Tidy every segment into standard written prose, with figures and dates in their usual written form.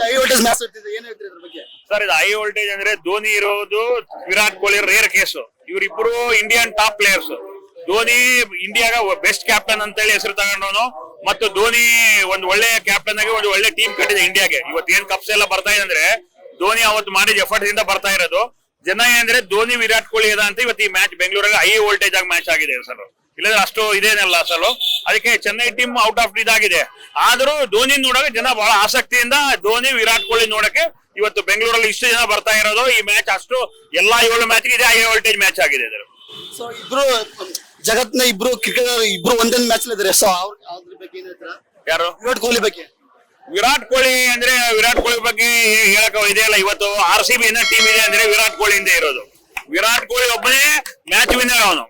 High voltage match ಇರ್ತಿದೆ, ಏನ್ ಹೇಳ್ತೀರಿ ಇದ್ರ ಬಗ್ಗೆ? ಸರ್ ಇದು ಹೈ ವೋಲ್ಟೇಜ್ ಅಂದ್ರೆ ಧೋನಿ ಇರೋದು, ವಿರಾಟ್ ಕೊಹ್ಲಿ ರೇರ್ ಕೇಸು. ಇವರಿಬ್ರು ಇಂಡಿಯನ್ ಟಾಪ್ ಪ್ಲೇಯರ್ಸ್. ಧೋನಿ ಇಂಡಿಯಾಗ ಬೆಸ್ಟ್ ಕ್ಯಾಪ್ಟನ್ ಅಂತ ಹೇಳಿ ಹೆಸರು ತಗೊಂಡವನು, ಮತ್ತು ಧೋನಿ ಒಂದು ಒಳ್ಳೆ ಕ್ಯಾಪ್ಟನ್ ಆಗಿ ಒಂದು ಒಳ್ಳೆ ಟೀಮ್ ಕಟ್ಟಿದೆ ಇಂಡಿಯಾಗೆ. ಇವತ್ತು ಏನ್ ಕಪ್ಸ್ ಎಲ್ಲ ಬರ್ತಾ ಇದೆ ಅಂದ್ರೆ ಧೋನಿ ಅವತ್ತು ಮಾಡಿದ ಎಫರ್ಟ್ ಇಂದ ಬರ್ತಾ ಇರೋದು. ಜನ ಏನಂದ್ರೆ ಧೋನಿ ವಿರಾಟ್ ಕೊಹ್ಲಿ ಇದೆ ಅಂತ ಇವತ್ತು ಈ ಮ್ಯಾಚ್ ಬೆಂಗಳೂರಲ್ಲಿ ಹೈ ವೋಲ್ಟೇಜ್ ಆಗಿ ಮ್ಯಾಚ್ ಆಗಿದೆ ಸರ್. ಇಲ್ಲದ್ರೆ ಅಷ್ಟು ಇದೇನಲ್ಲ ಅಸಲು. ಅದಕ್ಕೆ ಚೆನ್ನೈ ಟೀಮ್ ಔಟ್ ಆಫ್ ಇದಾಗಿದೆ. ಆದ್ರೂ ಧೋನಿ ನೋಡಕ್ಕೆ ಜನ ಬಹಳ ಆಸಕ್ತಿಯಿಂದ ಧೋನಿ ವಿರಾಟ್ ಕೊಹ್ಲಿ ನೋಡಕ್ಕೆ ಇವತ್ತು ಬೆಂಗಳೂರಲ್ಲಿ ಇಷ್ಟು ಜನ ಬರ್ತಾ ಇರೋದು. ಈ ಮ್ಯಾಚ್ ಅಷ್ಟು ಎಲ್ಲಾ 7 ಮ್ಯಾಚ್ ಇದೆ ಹೈ ವೋಲ್ಟೇಜ್ ಮ್ಯಾಚ್ ಆಗಿದೆ. ಸೊ ಇಬ್ರು ಜಗತ್ನ ಇಬ್ರು ಕ್ರಿಕೆಟರ್ ಇಬ್ರು ಒಂದೇ ಮ್ಯಾಚ್ ಇದ್ದಾರೆ. ಸೊ ಅದ್ರ ಬಗ್ಗೆ ಏನ್ ಹೇಳ್ತೀರಾ? ಯಾರು? ವಿರಾಟ್ ಕೊಹ್ಲಿ ಬಗ್ಗೆ. ವಿರಾಟ್ ಕೊಹ್ಲಿ ಅಂದ್ರೆ ವಿರಾಟ್ ಕೊಹ್ಲಿ ಬಗ್ಗೆ ಹೇಳಕ್ ಇದೆಯಲ್ಲ, ಇವತ್ತು RCB ಟೀಮ್ ಇದೆ ಅಂದ್ರೆ ವಿರಾಟ್ ಕೊಹ್ಲಿ ಇಂದ ಇರೋದು. ವಿರಾಟ್ ಕೊಹ್ಲಿ ಒಬ್ಬನೇ ಮ್ಯಾಚ್ ವಿನ್ನರ್. ಅವನು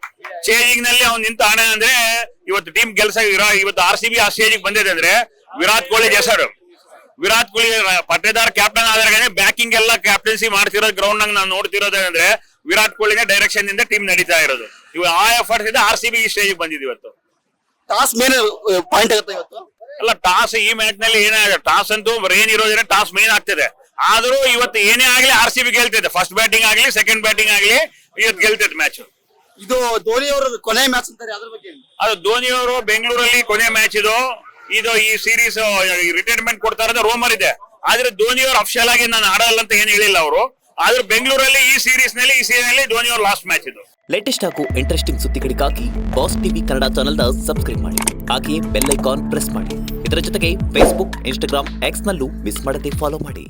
ಚೇಜಿಂಗ್ ನಲ್ಲಿ ಅವ್ನು ನಿಂತ ಹಣ ಅಂದ್ರೆ ಇವತ್ತು ಟೀಮ್ ಗೆಲ್ಸ. ಇವತ್ತು RCB ಆ ಸ್ಟೇಜಿಗೆ ಬಂದಿದೆ ಅಂದ್ರೆ ವಿರಾಟ್ ಕೊಹ್ಲಿ ಹೆಸರು. ವಿರಾಟ್ ಕೊಹ್ಲಿ ಪಟ್ಟೇದಾರ್ ಕ್ಯಾಪ್ಟನ್ ಆದ್ರೆ ಬ್ಯಾಕಿಂಗ್ ಎಲ್ಲ ಕ್ಯಾಪ್ಟನ್ಸಿ ಮಾಡ್ತಿರೋದು ಗ್ರೌಂಡ್ ನಾಗ ನಾವು ನೋಡ್ತಿರೋದೇನಂದ್ರೆ ವಿರಾಟ್ ಕೊಹ್ಲಿನ ಡೈರೆಕ್ಷನ್ ಇಂದ ಟೀಮ್ ನಡೀತಾ ಇರೋದು. ಇವಾಗ ಆ ಎಫರ್ಟ್ಸ್ ಇಂದ RCB ಈ ಸ್ಟೇಜ್ ಬಂದಿದೆ ಇವತ್ತು. ಟಾಸ್ ಮೇನ್ ಪಾಯಿಂಟ್ ಆಗುತ್ತೆ ಇವತ್ತು. ಅಲ್ಲ, ಟಾಸ್ ಈ ಮ್ಯಾಚ್ ನಲ್ಲಿ ಏನಾಗುತ್ತೆ, ಟಾಸ್ ಅಂತೂ ರೇನ್ ಇರೋದ್ರೆ ಟಾಸ್ ಮೇನ್ ಆಗ್ತಿದೆ. ಆದ್ರೂ ಇವತ್ತು ಏನೇ ಆಗ್ಲಿ RCB ಗೆಲ್ತಿದೆ. ಫಸ್ಟ್ ಬ್ಯಾಟಿಂಗ್ ಆಗ್ಲಿ ಸೆಕೆಂಡ್ ಬ್ಯಾಟಿಂಗ್ ಆಗ್ಲಿ ಇವತ್ತು ಗೆಲ್ತೈತೆ ಮ್ಯಾಚ್. ಇದು ಧೋನಿ ಅವರು ಕೊನೆ ಮ್ಯಾಚ್ ಅಂತಾರೆ, ಅದ್ರ ಬಗ್ಗೆ? ಅದು ಧೋನಿ ಅವರು ಬೆಂಗಳೂರಲ್ಲಿ ಕೊನೆ ಮ್ಯಾಚ್ ಇದು. ಈ ಸೀರೀಸ್ ರಿಟೈರ್ಮೆಂಟ್ ಕೊಡ್ತಾ ಇರೋದು ರೂಮರ್ ಇದೆ. ಆದ್ರೆ ಧೋನಿ ಅವರು ಅಫಿಷಿಯಲ್ ಆಗಿ ನಾನು ಆಡಲ್ಲ ಅಂತ ಏನ್ ಹೇಳಿಲ್ಲ ಅವರು. ಆದ್ರೆ ಬೆಂಗಳೂರಲ್ಲಿ ಈ ಸೀರೀಸ್ ನಲ್ಲಿ ಧೋನಿ ಅವರು ಲಾಸ್ಟ್ ಮ್ಯಾಚ್ ಇದು. ಲೇಟೆಸ್ಟ್ ಹಾಗೂ ಇಂಟ್ರೆಸ್ಟಿಂಗ್ ಸುದ್ದಿಗಳಿಗಾಗಿ ಬಾಸ್ ಟಿವಿ ಕನ್ನಡ ಚಾನೆಲ್ನ ಸಬ್ಸ್ಕ್ರೈಬ್ ಮಾಡಿ. ಹಾಗೆಯೇ ಬೆಲ್ ಐಕಾನ್ ಪ್ರೆಸ್ ಮಾಡಿ. ಇದರ ಜೊತೆಗೆ ಫೇಸ್ಬುಕ್, ಇನ್ಸ್ಟಾಗ್ರಾಮ್, ಎಕ್ಸ್ ನಲ್ಲೂ ಮಿಸ್ ಮಾಡದೆ ಫಾಲೋ ಮಾಡಿ.